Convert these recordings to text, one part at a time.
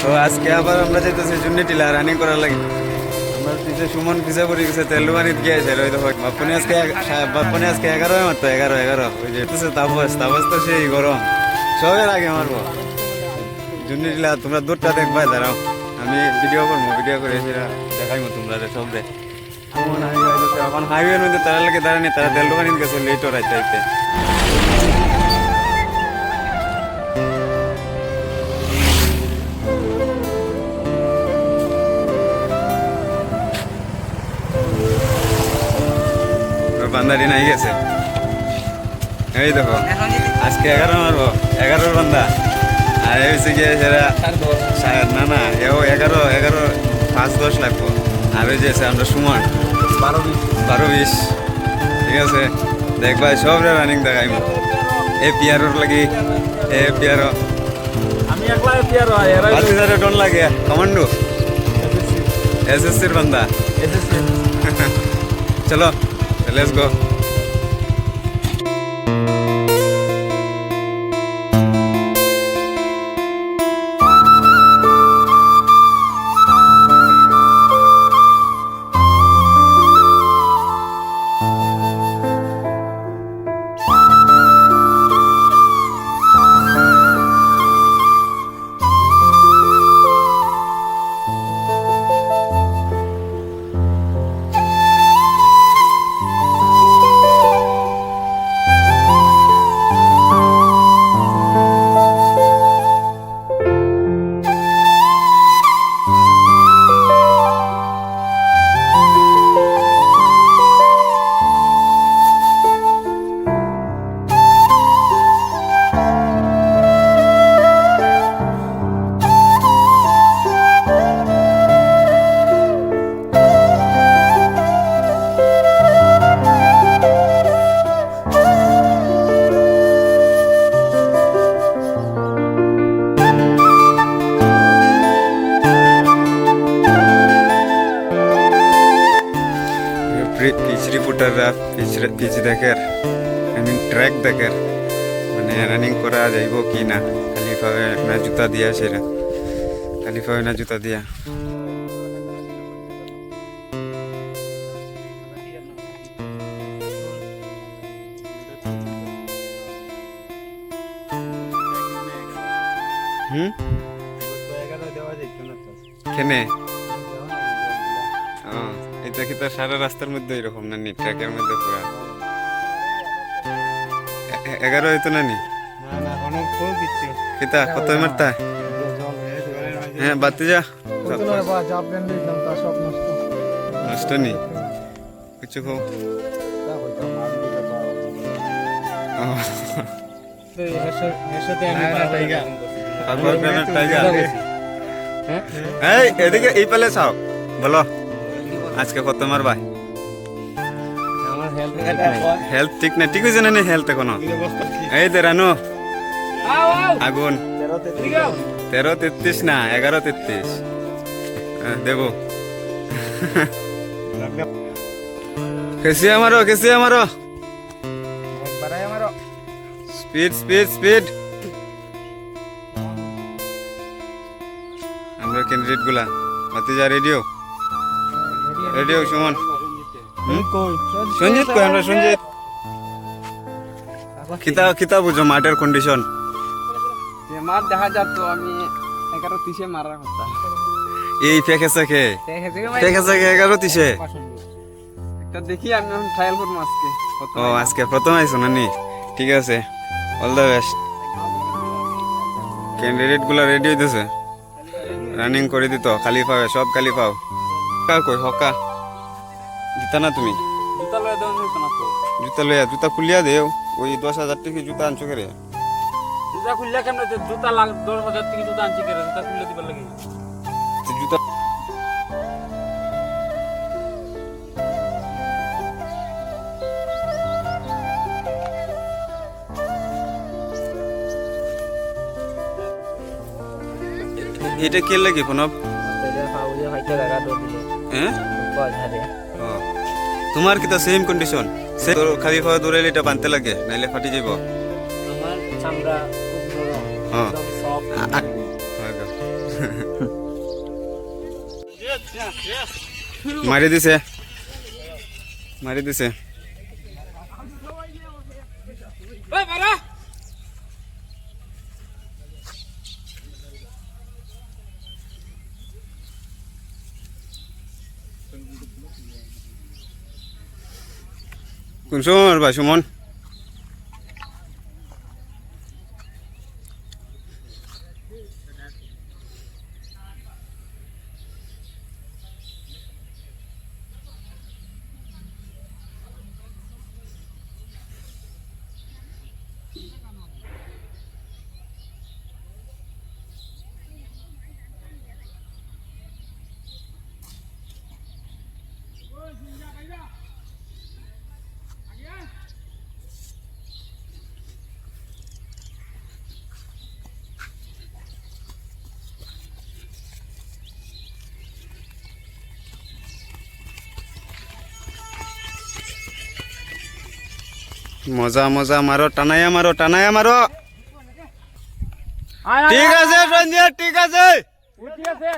তো আজকে আবার আমরা যেতেছি জুন্নি টিলা রানিং করার লাগে। আমার পিছে সুমন পিছে পড়ে গেছে, তেলবানিত গিয়েছে ওই দেখো বাপুনি আজকে 11 মাত্র 11 ওই যে তাপস তো সেই গরম সবের আগে মারবো জুন্নি টিলা। তোমরা দূরটা দেখবা, দাঁড়াও আমি ভিডিও করবো, ভিডিও করে সেটা দেখাইবো তোমরা সব রে। এখন হাইওয়ের মধ্যে তারা লাগে দাঁড়ানি, তারা তেলবানিত গেছে লেট রাইতে আইতে। বান্দারি নাই গেছে, এই দেখো আজকে 11 মারবো, 11 বান্দা। আর এই হচ্ছে গিয়ে সেটা না না এও 11 5-10 লাগবো। আর ওই যে আমরা সুমন 12-20, ঠিক আছে দেখবা সব রানিং দেখাইব। এ পিয়ারোর লাগি, এ পিয়ারো আমি একলা পিয়ারো এরা 5000 টন লাগে কমান্ডো এসএসসির বান্দা। এসএসসি চলো লেটস গো। পিচ রিপোর্টাররা পিচ দেখের ট্র্যাক দেখের মানে রানিং করা যাইব কি না, খালি পাবে না জুতা দিয়া, সেটা খালি পাবে না জুতা দিয়া। কেনে এটা কি তার সারা রাস্তার মধ্যে এরকম না নি, ট্র্যাকের মধ্যে পুরা 11 হইতো না নি? কিতা কত মারতা? হ্যাঁ বাতি যা নষ্ট নি কিছু খাও। এই এদিকে এই পালে চাও বলো আজকে কত মারবা? হেলথ ঠিক না, ঠিক হয়েছে না হেলথ এখনো? এই দে রানু আগুন 13-33 না 11-33 দেবো। কেসিয়া মারো স্পিড স্পিড স্পিড। আমরা ক্যান্ডিডেট গুলা ভাতিজা রেডিও সুমন সঞ্জিত কই আমরা সঞ্জিত কিতা বুঝো মাঠের কন্ডিশন? মাঠ দেখা যাত আমি 11-30 মারার কথা। এই ফেকেছে কে 11-30 একটা দেখি আমি এখন ট্রায়াল করব আজকে। ও আজকে প্রথম আইছো না নি? ঠিক আছে অল দ্য বেস্ট। ক্যান্ডিডেট গুলা রেডি হইতেছে, রানিং করে দিত, খালি পাবে সব খালি পাও। কই হকা জুতা না তুমি? জুতা লয়ে দেন না তো? জুতা খুলিয়া দেও। ওই 10,000 টাকা জুতা আনছো করে? জুতা খুললে কেন? জুতা 10,000 টাকা জুতা আনছি করে? জুতা খুললে দিবার লাগে জুতা এটা কে লাগে ফোন? তোমার কি তো সেম কন্ডিশন? তোর খালি খাওয়া দৌড়াইলে এটা বানতে লাগে, নাইলে ফাটি যাব। আমার চামড়া খুব নরম, একদম সফট। মারি দিছে মারি দিছে ওই বাড়া কোন সময় ভাই সুমন মজা মজা মারো টানায়া মারো টানায়া মারো ঠিক আছে সঞ্জিত ঠিক আছে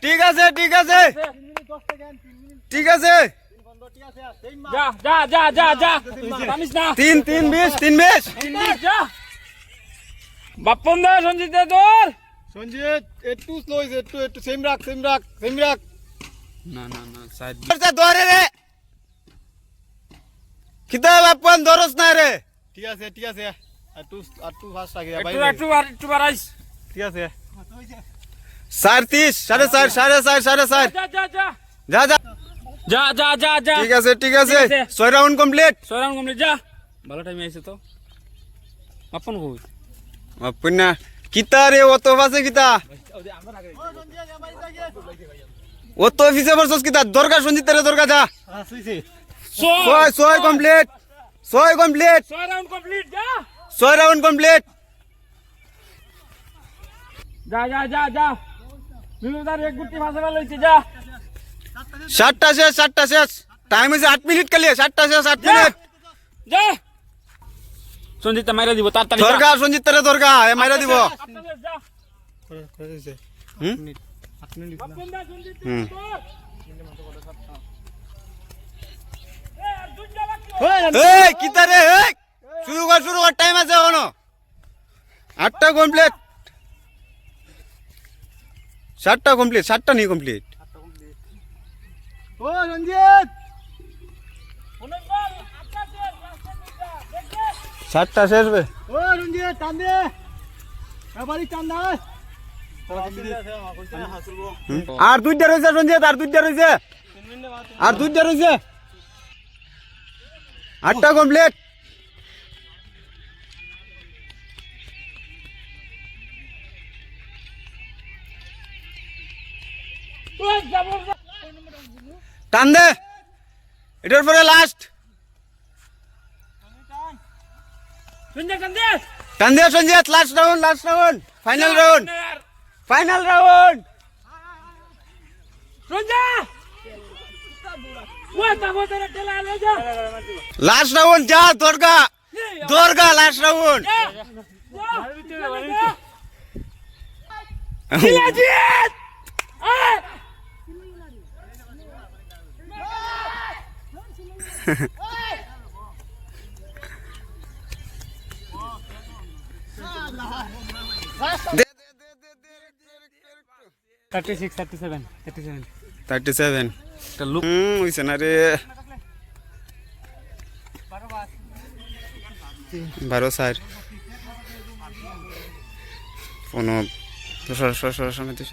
ঠিক আছে ঠিক আছে ঠিক আছে যা যা যা যা যা জানিস না 3-3-20 যা বাপন দা সঞ্জিত দে তোর সঞ্জিত একটু স্লো হয়েছে একটু সেম রাখ না না না সাইড ধরে রে কিতা বাপন ধরস না রে ঠিক আছে একটু ফাস্ট আগে একটু বাড়াইস ঠিক আছে 4:30 4:30 যা যা যা যা যা যা যা যা যা ঠিক আছে ঠিক আছে। 6 রাউন্ড কমপ্লিট সরাম কমপ্লিট যা ভালো টাইম আইছে তো বাপন কই বাপন না কিতা রে অত বাসে কিতা অত অফিসে বসছ কিতা দরকার সঞ্জিত রে দরকার যা আসছে 6 কমপ্লিট 6 কমপ্লিট সরাম কমপ্লিট যা 6 রাউন্ড কমপ্লিট যা যা যা যা বিনোদার এক গুটি ভাষা লইছে যা 7টা শেষ টাইম হইছে 8 মিনিট খালি 7টা শেষ 8 মিনিট যা সঞ্জিত মাইরা দিব তাড়াতাড়ি দরকার সঞ্জিত রে দরকার এ মাইরা দিব যা করেছে হুম 8 মিনিট বাপন দা সঞ্জিত হুম। তোর এ আর দুইটা বাকি এই কিতা রে এই শুরু কর টাইম আছে এখনো 8টা কমপ্লিট 7টা কমপ্লিট 7টা নি কমপ্লিট ও সঞ্জিত অনেক বল আকাশে রাস্তা দিটা দেখে 7টা শেষ বে ও সঞ্জিত টান দে এবারে টান দে আর দুইটা রইছে সঞ্জিত আর দুইটা রইছে 8টা কমপ্লিট ওই যাব টান দে এটার পরে লাস্ট সঞ্জিত টান দে Sanjit last round final round Sanjit ওই যাব তোর ঠেলা লই যা লাস্ট রাউন্ড যা দরগা লাস্ট রাউন্ড শিলাজিৎ এই দে 36 37 37 একটা লুক হইছে না রে 12 কোনো সমিতি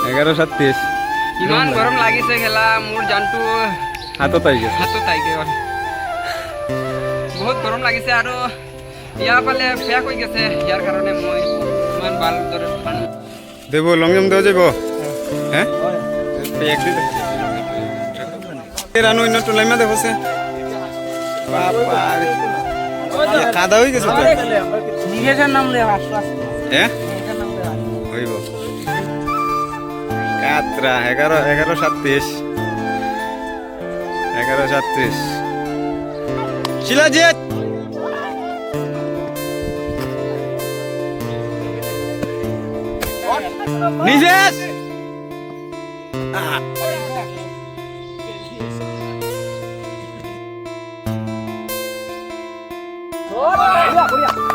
এগারো 37 ইমান গরম লাগিছে খেলা মোৰ জানটো হাতত আহি গেছে হাতত আহি গ'ল বহুত গৰম লাগিছে আৰু ইয়াৰ ফালে ফেক হৈ গৈছে ইয়াৰ কাৰণে মই ইমান ভালদৰে দেব লংজম দেওয়া যাব হ্যাঁ রানু ইন্ন তো লাইমা দেখছে কাদা হয়ে গেছে তো নিগেশন নাম দে আশ্বাস হ্যাঁ হইব কাতরা 11:37 11:37 শিলাজিৎ নিজেস বড়িয়া বড়িয়া